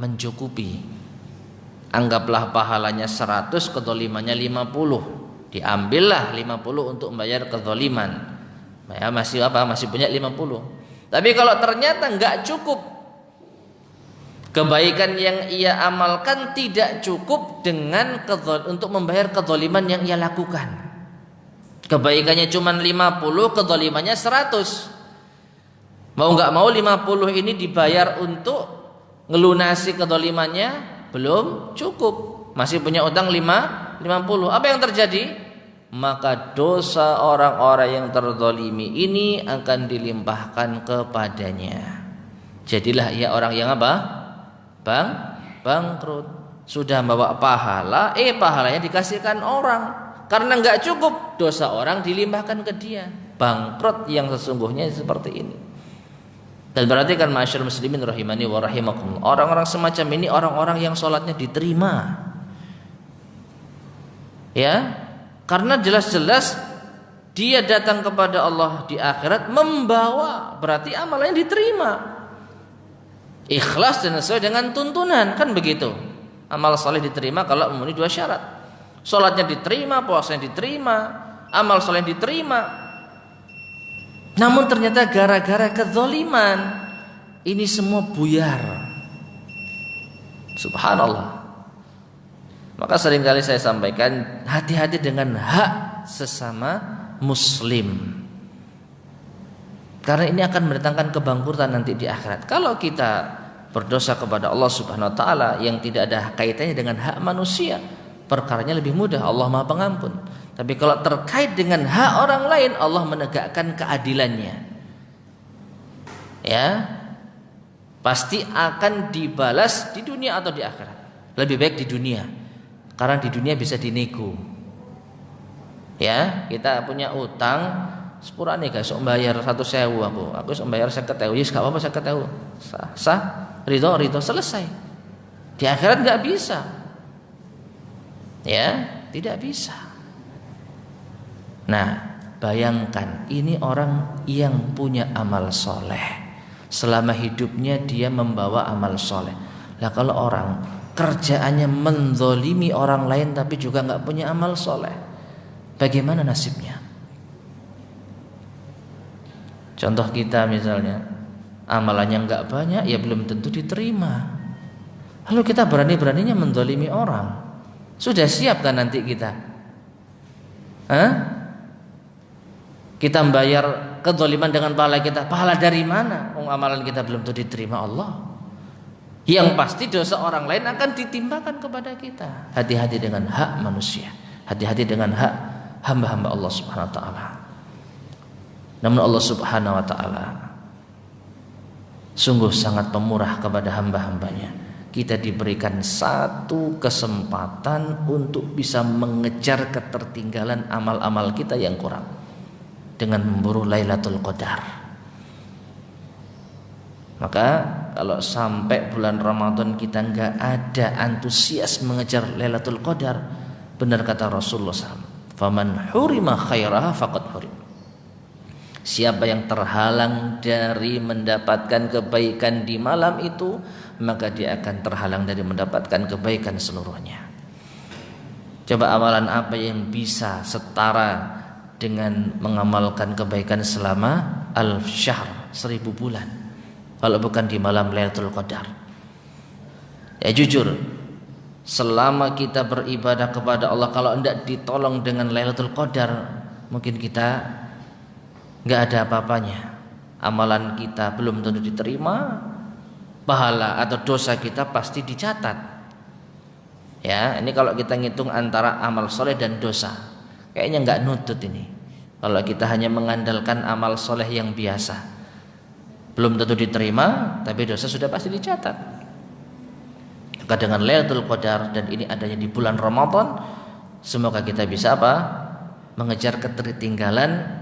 mencukupi. Anggaplah pahalanya 100, kezalimannya 50. Diambillah 50 untuk membayar kezaliman. Ya, masih punya 50. Tapi kalau ternyata enggak cukup, kebaikan yang ia amalkan tidak cukup untuk membayar kezaliman yang ia lakukan. Kebaikannya cuma 50, kezalimannya 100. Mau enggak mau 50 ini dibayar untuk ngelunasi kezalimannya belum cukup, masih punya utang 50. Apa yang terjadi? Maka dosa orang-orang yang terzalimi ini akan dilimpahkan kepadanya. Jadilah ia orang yang bangkrut. Sudah bawa pahala, pahalanya dikasihkan orang. Karena enggak cukup, dosa orang dilimpahkan ke dia. Bangkrut yang sesungguhnya seperti ini. Dan berarti kan masyarakat muslimin rahimani wa rahimakumullah, orang-orang semacam ini orang-orang yang sholatnya diterima. Ya, karena jelas-jelas dia datang kepada Allah di akhirat membawa, berarti amalnya diterima. Ikhlas dan sesuai dengan tuntunan, kan begitu. Amal saleh diterima kalau memenuhi 2 syarat. Sholatnya diterima, puasanya diterima, amal saleh diterima. Namun ternyata gara-gara kezaliman ini semua buyar. Subhanallah. Maka seringkali saya sampaikan, hati-hati dengan hak sesama muslim. Karena ini akan mendatangkan kebangkrutan nanti di akhirat. Kalau kita berdosa kepada Allah Subhanahu wa taala yang tidak ada kaitannya dengan hak manusia, perkaranya lebih mudah, Allah Maha Pengampun. Tapi kalau terkait dengan hak orang lain, Allah menegakkan keadilannya. Ya. Pasti akan dibalas di dunia atau di akhirat. Lebih baik di dunia. Karena di dunia bisa dinego. Ya, kita punya utang sepurane guys, sok bayar 100.000 aku sok bayar 50.000, wis gak apa-apa 50.000. Sah, ridho selesai. Di akhirat enggak bisa. Ya, tidak bisa. Nah, bayangkan ini orang yang punya amal soleh. Selama hidupnya dia membawa amal soleh. Lah kalau orang kerjaannya menzolimi orang lain tapi juga enggak punya amal soleh, bagaimana nasibnya? Contoh kita misalnya, amalannya enggak banyak, ya belum tentu diterima. Lalu kita berani-beraninya menzalimi orang. Sudah siap kan nanti kita? Kita membayar kezaliman dengan pahala kita. Pahala dari mana? Amalan kita belum tentu diterima Allah. Yang pasti dosa orang lain akan ditimpakan kepada kita. Hati-hati dengan hak manusia. Hati-hati dengan hak hamba-hamba Allah Subhanahu wa taala. Namun Allah Subhanahu wa taala sungguh sangat pemurah kepada hamba-hambanya. Kita diberikan satu kesempatan untuk bisa mengejar ketertinggalan amal-amal kita yang kurang dengan memburu Lailatul Qadar. Maka kalau sampai bulan Ramadan kita enggak ada antusias mengejar Lailatul Qadar, benar kata Rasulullah SAW, faman hurima khairaha faqad hurim. Siapa yang terhalang dari mendapatkan kebaikan di malam itu, maka dia akan terhalang dari mendapatkan kebaikan seluruhnya. Coba amalan apa yang bisa setara dengan mengamalkan kebaikan selama al-syahr, 1000 bulan, kalau bukan di malam Lailatul Qadar? Ya jujur, selama kita beribadah kepada Allah, kalau tidak ditolong dengan Lailatul Qadar, mungkin kita nggak ada apa-apanya. Amalan kita belum tentu diterima, pahala atau dosa kita pasti dicatat. Ya, ini kalau kita ngitung antara amal soleh dan dosa, kayaknya nggak nutut ini. Kalau kita hanya mengandalkan amal soleh yang biasa, belum tentu diterima, tapi dosa sudah pasti dicatat. Maka dengan Lailatul Qadar, dan ini adanya di bulan Ramadan, semoga kita bisa apa? Mengejar ketertinggalan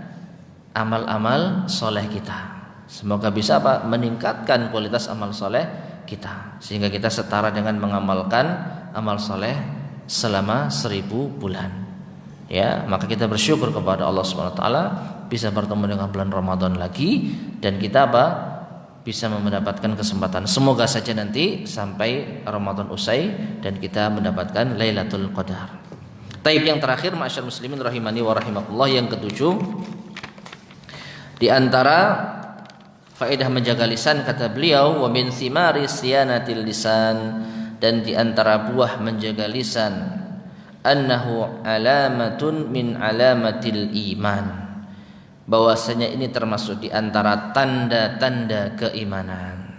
amal-amal soleh kita. Semoga bisa apa? Meningkatkan kualitas amal soleh kita, sehingga kita setara dengan mengamalkan amal soleh selama 1000 bulan. Ya, maka kita bersyukur kepada Allah Subhanahu wa taala bisa bertemu dengan bulan Ramadan lagi, dan kita apa? Bisa mendapatkan kesempatan. Semoga saja nanti sampai Ramadan usai dan kita mendapatkan Lailatul Qadar. Taib yang terakhir, masyaallah muslimin rahimani wa rahimakumullah, yang ketujuh, di antara faedah menjaga lisan, kata beliau, wa min thimari siyanatil lisan, dan di antara buah menjaga lisan, annahu alamatun min alamatil iman, bahwasanya ini termasuk di antara tanda-tanda keimanan.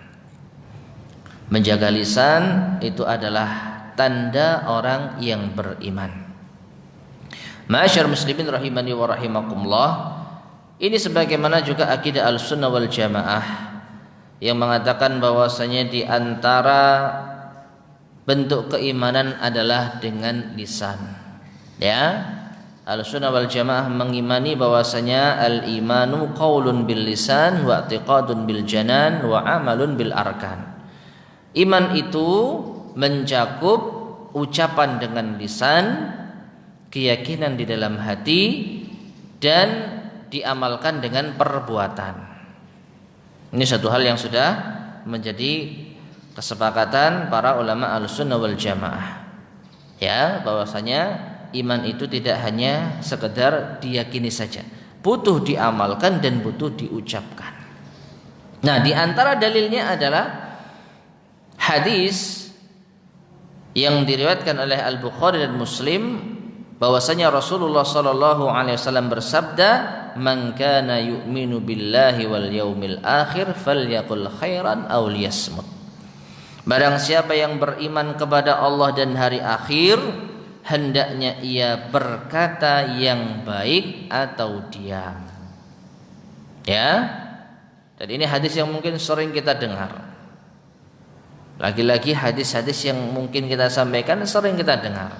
Menjaga lisan itu adalah tanda orang yang beriman. Ma'asyar muslimin rahimani wa rahimakumullah, ini sebagaimana juga akidah Ahlussunnah wal Jamaah yang mengatakan bahwasanya di antara bentuk keimanan adalah dengan lisan. Ya, Ahlussunnah wal Jamaah mengimani bahwasanya al-imanu qaulun bil lisan wa i'tiqadun bil janan wa amalun bil arkan. Iman itu mencakup ucapan dengan lisan, keyakinan di dalam hati, dan diamalkan dengan perbuatan. Ini satu hal yang sudah menjadi kesepakatan para ulama Ahlussunnah wal Jamaah. Ya, bahwasanya iman itu tidak hanya sekedar diyakini saja, butuh diamalkan dan butuh diucapkan. Nah, di antara dalilnya adalah hadis yang diriwayatkan oleh Al-Bukhari dan Muslim bahwasanya Rasulullah sallallahu alaihi wasallam bersabda, "Man kana yu'minu billahi wal yaumil akhir falyaqul khairan aw liyasmut." Barang siapa yang beriman kepada Allah dan hari akhir, hendaknya ia berkata yang baik atau diam. Ya. Dan ini hadis yang mungkin sering kita dengar. Lagi-lagi hadis-hadis yang mungkin kita sampaikan sering kita dengar.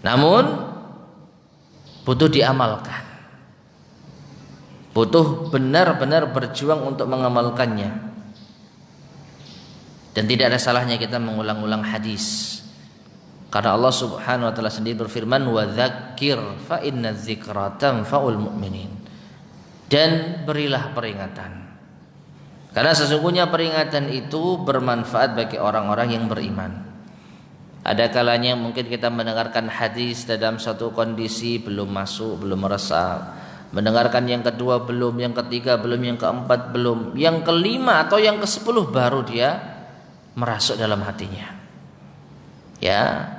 Namun butuh diamalkan. Butuh benar-benar berjuang untuk mengamalkannya. Dan tidak ada salahnya kita mengulang-ulang hadis. Karena Allah Subhanahu wa taala sendiri berfirman, "Wa dzakir fa inna dzikra tanfa'ul mu'minin." Dan berilah peringatan. Karena sesungguhnya peringatan itu bermanfaat bagi orang-orang yang beriman. Ada kalanya mungkin kita mendengarkan hadis dalam satu kondisi belum masuk, belum meresap. Mendengarkan yang kedua belum, yang ketiga belum, yang keempat belum, yang kelima atau yang ke-10 baru dia merasuk dalam hatinya. Ya,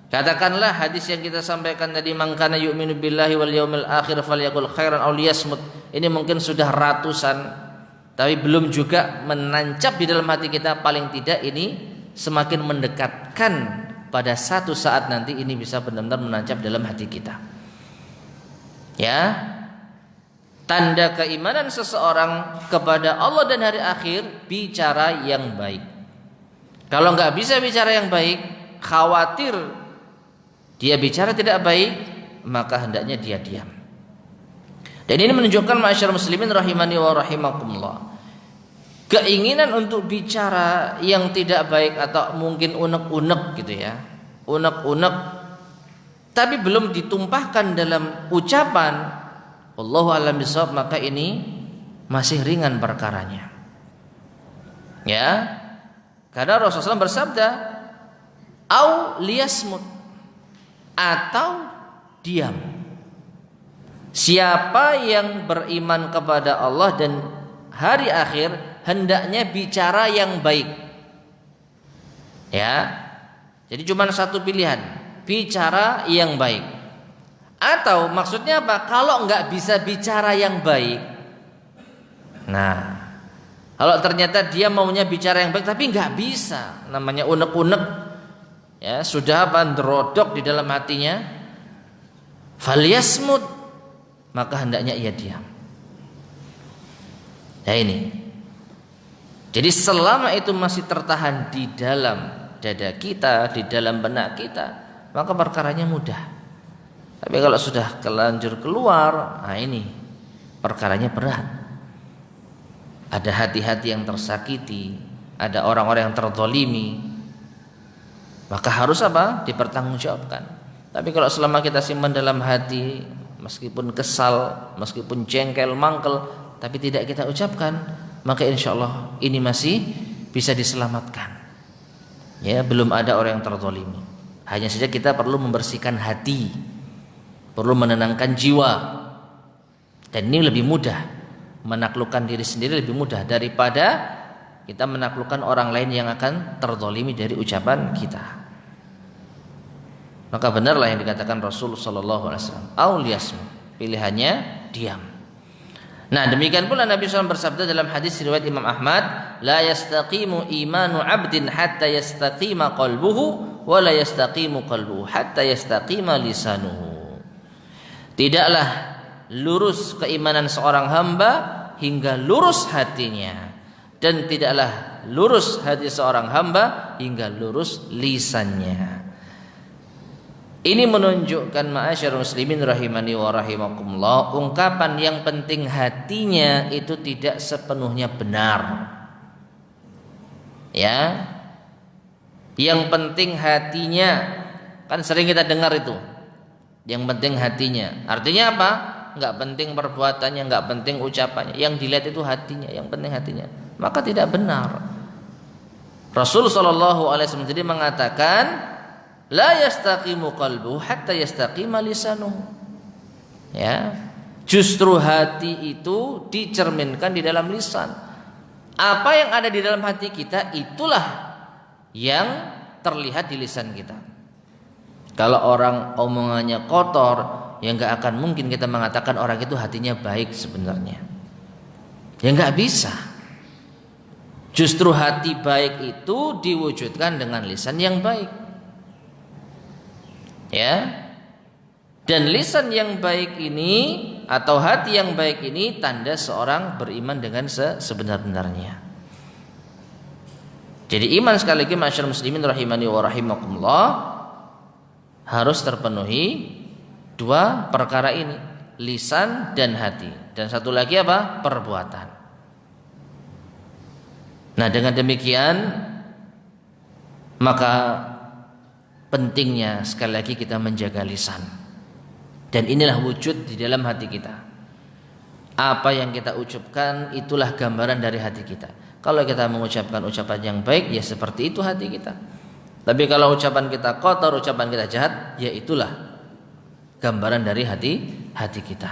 katakanlah hadis yang kita sampaikan tadi, "Man kana yu'minu billahi wal yaumil akhir falyaqul khairan aw liyasmut." Ini mungkin sudah ratusan, tapi belum juga menancap di dalam hati kita. Paling tidak ini semakin mendekatkan pada satu saat nanti ini bisa benar-benar menancap dalam hati kita. Ya, tanda keimanan seseorang kepada Allah dan hari akhir, bicara yang baik. Kalau nggak bisa bicara yang baik, khawatir dia bicara tidak baik, maka hendaknya dia diam. Dan ini menunjukkan ma'asyiral muslimin rahimani wa rahimakumullah, keinginan untuk bicara yang tidak baik atau mungkin unek-unek gitu ya, unek-unek tapi belum ditumpahkan dalam ucapan, wallahu a'lam bishawab, maka ini masih ringan perkaranya. Ya, karena Rasulullah SAW bersabda, "Au liyasmut," atau diam. Siapa yang beriman kepada Allah dan hari akhir hendaknya bicara yang baik. Ya. Jadi cuma satu pilihan, bicara yang baik. Atau maksudnya apa? Kalau enggak bisa bicara yang baik. Nah, kalau ternyata dia maunya bicara yang baik tapi enggak bisa, namanya unek-unek, ya sudah ndrodok di dalam hatinya, falyasmut, maka hendaknya ia diam. Ya ini. Jadi selama itu masih tertahan di dalam dada kita, di dalam benak kita, maka perkaranya mudah. Tapi kalau sudah kelanjur keluar, nah ini perkaranya berat. Ada hati-hati yang tersakiti, ada orang-orang yang terzalimi, maka harus apa? Dipertanggungjawabkan. Tapi kalau selama kita simpan dalam hati, meskipun kesal, meskipun jengkel, mangkel, tapi tidak kita ucapkan, maka insya Allah ini masih bisa diselamatkan. Ya, belum ada orang yang terzalimi. Hanya saja kita perlu membersihkan hati, perlu menenangkan jiwa. Dan ini lebih mudah, menaklukkan diri sendiri lebih mudah daripada kita menaklukkan orang lain yang akan terzalimi dari ucapan kita. Maka benarlah yang dikatakan Rasul sallallahu alaihi wasallam, "Au liyasmut," pilihannya diam. Nah, demikian pula Nabi SAW bersabda dalam hadis riwayat Imam Ahmad, "La yastaqimu imanu 'abdin hatta yastaqima qalbuhu wa la yastaqimu qalbuhu hatta yastaqima lisanuhu." Tidaklah lurus keimanan seorang hamba hingga lurus hatinya, dan tidaklah lurus hati seorang hamba hingga lurus lisannya. Ini menunjukkan ma'asyarul muslimin rahimani wa rahimakumullah, ungkapan yang penting hatinya itu tidak sepenuhnya benar. Ya. Yang penting hatinya, kan sering kita dengar itu. Yang penting hatinya. Artinya apa? Enggak penting perbuatannya, enggak penting ucapannya. Yang dilihat itu hatinya, yang penting hatinya. Maka tidak benar. Rasul sallallahu alaihi wasallam jadi mengatakan, la yastaqimu qalbu hatta yastaqima lisanuhu. Ya. Justru hati itu dicerminkan di dalam lisan. Apa yang ada di dalam hati kita itulah yang terlihat di lisan kita. Kalau orang omongannya kotor, ya nggak akan mungkin kita mengatakan orang itu hatinya baik sebenarnya. Ya nggak bisa. Justru hati baik itu diwujudkan dengan lisan yang baik. Ya. Dan lisan yang baik ini atau hati yang baik ini tanda seorang beriman dengan sebenar-benarnya. Jadi iman sekali lagi masyarakat muslimin rahimani wa rahimakumullah harus terpenuhi dua perkara ini, lisan dan hati. Dan satu lagi apa? Perbuatan. Nah, dengan demikian maka pentingnya sekali lagi kita menjaga lisan. Dan inilah wujud di dalam hati kita. Apa yang kita ucapkan itulah gambaran dari hati kita. Kalau kita mengucapkan ucapan yang baik, ya seperti itu hati kita. Tapi kalau ucapan kita kotor, ucapan kita jahat, ya itulah gambaran dari hati kita.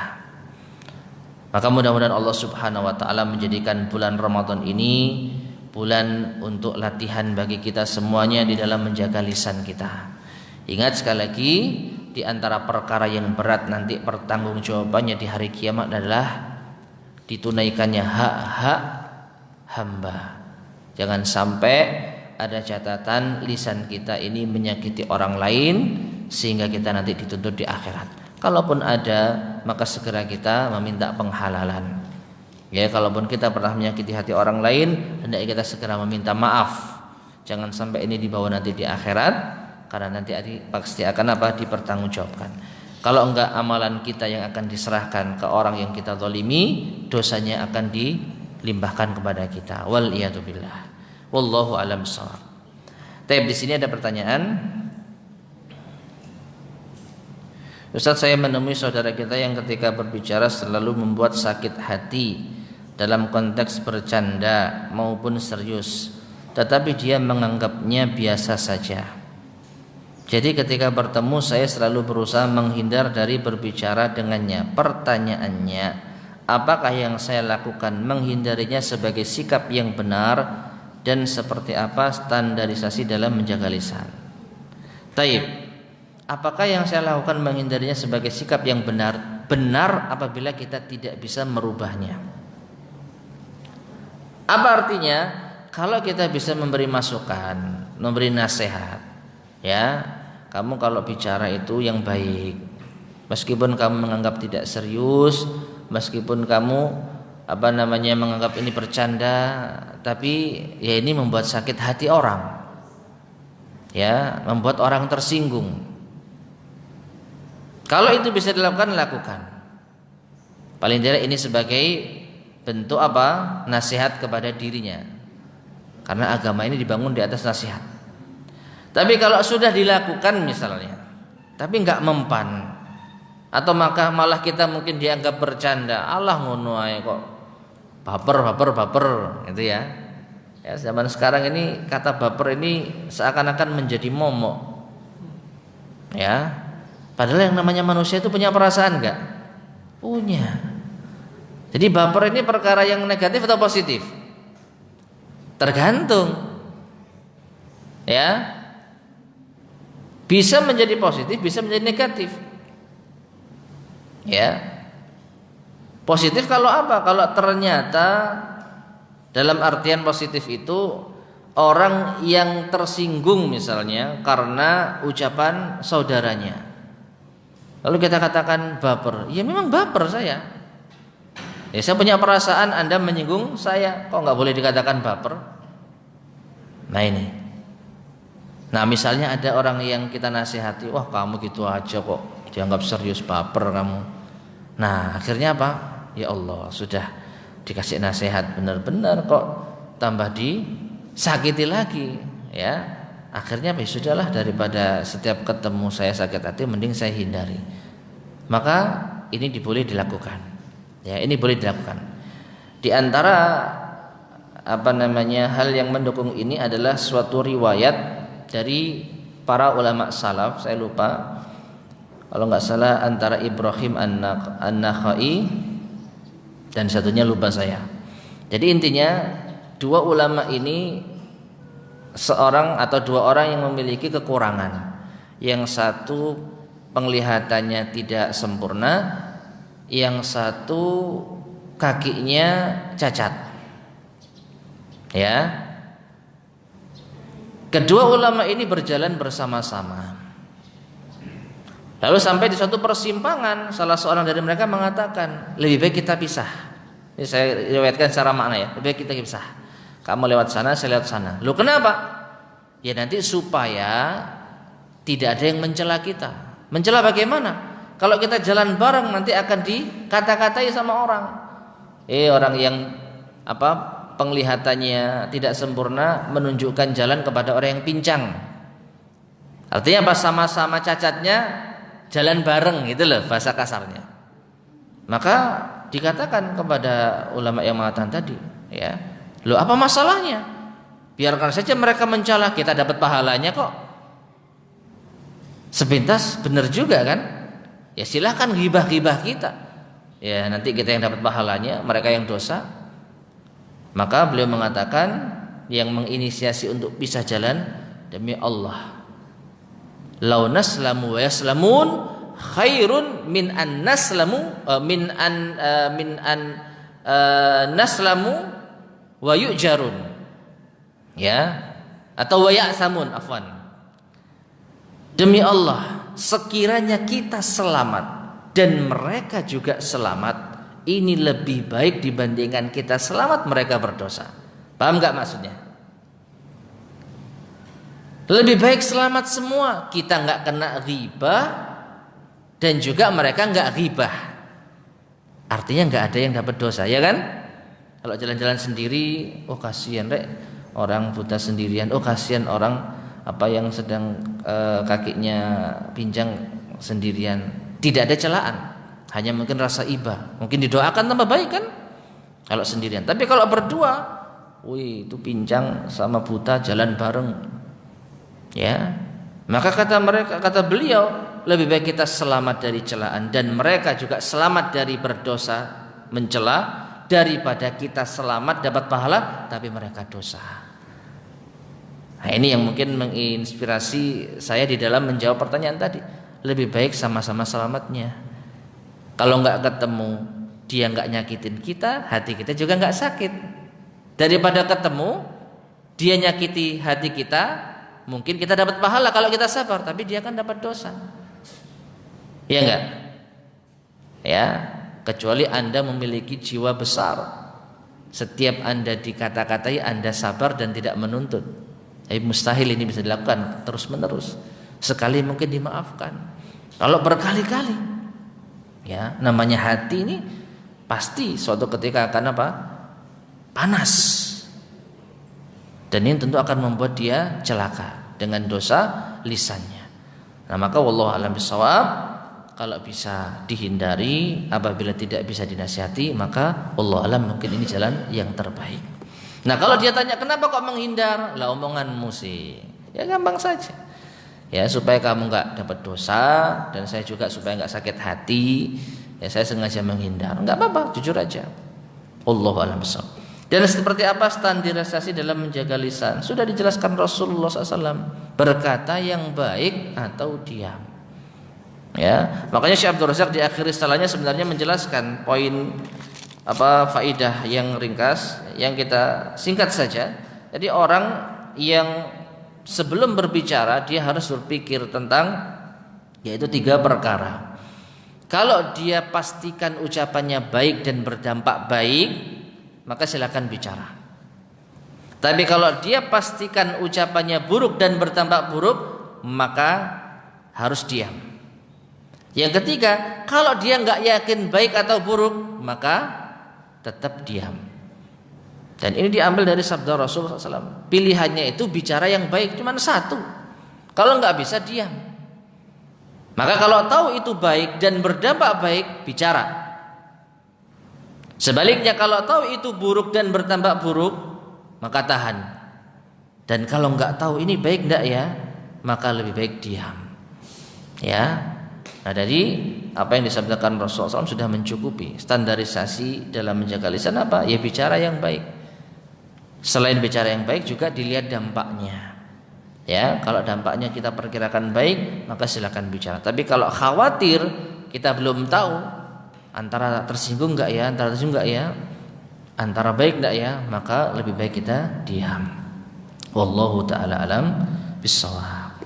Maka mudah-mudahan Allah Subhanahu wa taala menjadikan bulan Ramadan ini bulan untuk latihan bagi kita semuanya di dalam menjaga lisan kita. Ingat sekali lagi, di antara perkara yang berat nanti pertanggungjawabannya di hari kiamat adalah ditunaikannya hak-hak hamba. Jangan sampai ada catatan lisan kita ini menyakiti orang lain sehingga kita nanti dituntut di akhirat. Kalaupun ada, maka segera kita meminta penghalalan. Ya, kalaupun kita pernah menyakiti hati orang lain, hendaknya kita segera meminta maaf. Jangan sampai ini dibawa nanti di akhirat, karena nanti pasti akan dipertanggungjawabkan. Kalau enggak, amalan kita yang akan diserahkan ke orang yang kita zalimi, dosanya akan dilimpahkan kepada kita. Wal iyadu billah. Wallahu a'lam bishawab. Tapi di sini ada pertanyaan. Ustaz, saya menemui saudara kita yang ketika berbicara selalu membuat sakit hati dalam konteks bercanda maupun serius, tetapi dia menganggapnya biasa saja. Jadi ketika bertemu saya selalu berusaha menghindar dari berbicara dengannya. Pertanyaannya, apakah yang saya lakukan menghindarinya sebagai sikap yang benar dan seperti apa standarisasi dalam menjaga lisan? Taib. Apakah yang saya lakukan menghindarinya sebagai sikap yang benar? Benar apabila kita tidak bisa merubahnya. Apa artinya? Kalau kita bisa memberi masukan, memberi nasihat, ya, kamu kalau bicara itu yang baik, meskipun kamu menganggap tidak serius, meskipun kamu menganggap ini bercanda, tapi ya ini membuat sakit hati orang, ya, membuat orang tersinggung. Kalau itu bisa dilakukan, lakukan. Paling tidak ini sebagai bentuk nasihat kepada dirinya, karena agama ini dibangun di atas nasihat. Tapi kalau sudah dilakukan misalnya, tapi nggak mempan, atau maka malah kita mungkin dianggap bercanda, Allah ngono ae kok baper gitu ya. Ya, zaman sekarang ini kata baper ini seakan-akan menjadi momok. Ya. Padahal yang namanya manusia itu punya perasaan enggak? Punya. Jadi baper ini perkara yang negatif atau positif? Tergantung. Ya. Bisa menjadi positif, bisa menjadi negatif. Ya. Positif kalau apa? Kalau ternyata dalam artian positif itu orang yang tersinggung misalnya karena ucapan saudaranya. Lalu kita katakan baper. Ya memang baper saya. Ya saya punya perasaan Anda menyinggung saya. Kok nggak boleh dikatakan baper? Nah ini. Nah misalnya ada orang yang kita nasihati, wah kamu gitu aja kok, dianggap serius, baper kamu. Nah akhirnya apa? Ya Allah, sudah dikasih nasihat benar-benar kok tambah disakiti lagi, ya. Akhirnya ya sudahlah, daripada setiap ketemu saya sakit hati, mending saya hindari. Maka ini boleh dilakukan. Ya, ini boleh dilakukan. Di antara hal yang mendukung ini adalah suatu riwayat dari para ulama salaf, saya lupa kalau nggak salah antara Ibrahim An-Nakhai dan satunya lupa saya. Jadi intinya dua ulama ini, seorang atau dua orang yang memiliki kekurangan. Yang satu penglihatannya tidak sempurna, yang satu kakinya cacat. Ya. Kedua ulama ini berjalan bersama-sama. Lalu sampai di suatu persimpangan, salah seorang dari mereka mengatakan, lebih baik kita pisah. Ini saya riwayatkan secara makna ya, lebih baik kita pisah. Kamu lewat sana, saya lewat sana. Loh kenapa? Ya nanti supaya tidak ada yang mencela kita. Mencela bagaimana? Kalau kita jalan bareng nanti akan dikata-katai sama orang. Orang yang penglihatannya tidak sempurna menunjukkan jalan kepada orang yang pincang. Artinya apa? Sama-sama cacatnya jalan bareng, gitu loh bahasa kasarnya. Maka dikatakan kepada ulama yang mengatakan tadi, ya, loh apa masalahnya? Biarkan saja mereka mencela, kita dapat pahalanya kok. Sepintas benar juga kan? Ya silahkan ghibah-ghibah kita. Ya nanti kita yang dapat pahalanya, mereka yang dosa. Maka beliau mengatakan yang menginisiasi untuk pisah jalan, demi Allah, lau naslamu wa yaslamun khairun min an naslamu naslamu wa yujarun, ya, atau wa ya'samun, afwan. Demi Allah, sekiranya kita selamat dan mereka juga selamat, ini lebih baik dibandingkan kita selamat mereka berdosa. Paham gak maksudnya? Lebih baik selamat semua, kita gak kena ghibah dan juga mereka gak ghibah. Artinya gak ada yang dapat dosa, ya kan? Kalau jalan-jalan sendiri, oh kasihan rek, orang buta sendirian, oh kasihan orang yang sedang kakinya pincang sendirian. Tidak ada celaan, hanya mungkin rasa iba, mungkin didoakan tambah baik kan kalau sendirian. Tapi kalau berdua, wih itu pincang sama buta jalan bareng, ya. Maka kata beliau, lebih baik kita selamat dari celaan dan mereka juga selamat dari berdosa mencela, daripada kita selamat dapat pahala tapi mereka dosa. Nah ini yang mungkin menginspirasi saya di dalam menjawab pertanyaan tadi. Lebih baik sama-sama selamatnya. Kalau nggak ketemu, dia nggak nyakitin kita, hati kita juga nggak sakit. Daripada ketemu, dia nyakiti hati kita, mungkin kita dapat pahala kalau kita sabar, tapi dia kan dapat dosa. Iya nggak? Ya, kecuali Anda memiliki jiwa besar. Setiap Anda dikata-katai, Anda sabar dan tidak menuntut. Mustahil ini bisa dilakukan terus menerus. Sekali mungkin dimaafkan. Kalau berkali-kali, ya namanya hati ini pasti suatu ketika akan panas, dan ini tentu akan membuat dia celaka dengan dosa lisannya. Nah maka wallahu a'lam bishawab, kalau bisa dihindari, apabila tidak bisa dinasihati, maka wallahu a'lam mungkin ini jalan yang terbaik. Nah kalau dia tanya kenapa kok menghindar, lah omonganmu sih, ya gampang saja. Ya supaya kamu nggak dapat dosa dan saya juga supaya nggak sakit hati, ya saya sengaja menghindar. Nggak apa-apa, jujur aja. Wallahu a'lam bishawab. Dan seperti apa standarisasi dalam menjaga lisan? Sudah dijelaskan Rasulullah SAW, berkata yang baik atau diam. Ya, makanya Syekh Abdul Razak di akhir istilahnya sebenarnya menjelaskan poin faidah yang ringkas yang kita singkat saja. Jadi orang yang sebelum berbicara dia harus berpikir tentang yaitu 3 perkara. Kalau dia pastikan ucapannya baik dan berdampak baik, maka silakan bicara. Tapi kalau dia pastikan ucapannya buruk dan bertambah buruk, maka harus diam. Yang ketiga, kalau dia nggak yakin baik atau buruk, maka tetap diam. Dan ini diambil dari sabda Rasulullah SAW. Pilihannya itu bicara yang baik cuma satu. Kalau nggak bisa diam. Maka kalau tahu itu baik dan berdampak baik, bicara. Sebaliknya kalau tahu itu buruk dan bertambah buruk, maka tahan. Dan kalau nggak tahu ini baik nggak ya, maka lebih baik diam. Ya. Nah, dari apa yang disabdakan Rasulullah SAW sudah mencukupi. Standarisasi dalam menjaga lisan apa? Ya bicara yang baik. Selain bicara yang baik juga dilihat dampaknya. Ya, kalau dampaknya kita perkirakan baik, maka silakan bicara. Tapi kalau khawatir kita belum tahu antara tersinggung enggak ya, antara baik enggak ya, maka lebih baik kita diam. Wallahu taala alam bissawab.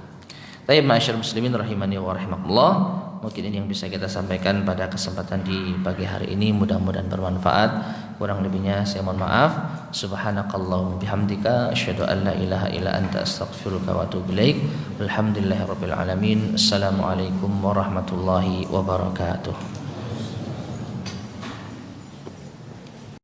Baik, ma'asyiral muslimin rahimani wa rahimakumullah. Mungkin ini yang bisa kita sampaikan pada kesempatan di pagi hari ini, mudah-mudahan bermanfaat. Kurang lebihnya saya mohon maaf. Subhanakallahumma bihamdika asyhadu an la ilaha illa anta astaghfiruka wa atubu ilaik. Walhamdulillahirabbil alamin. Assalamualaikum warahmatullahi wabarakatuh.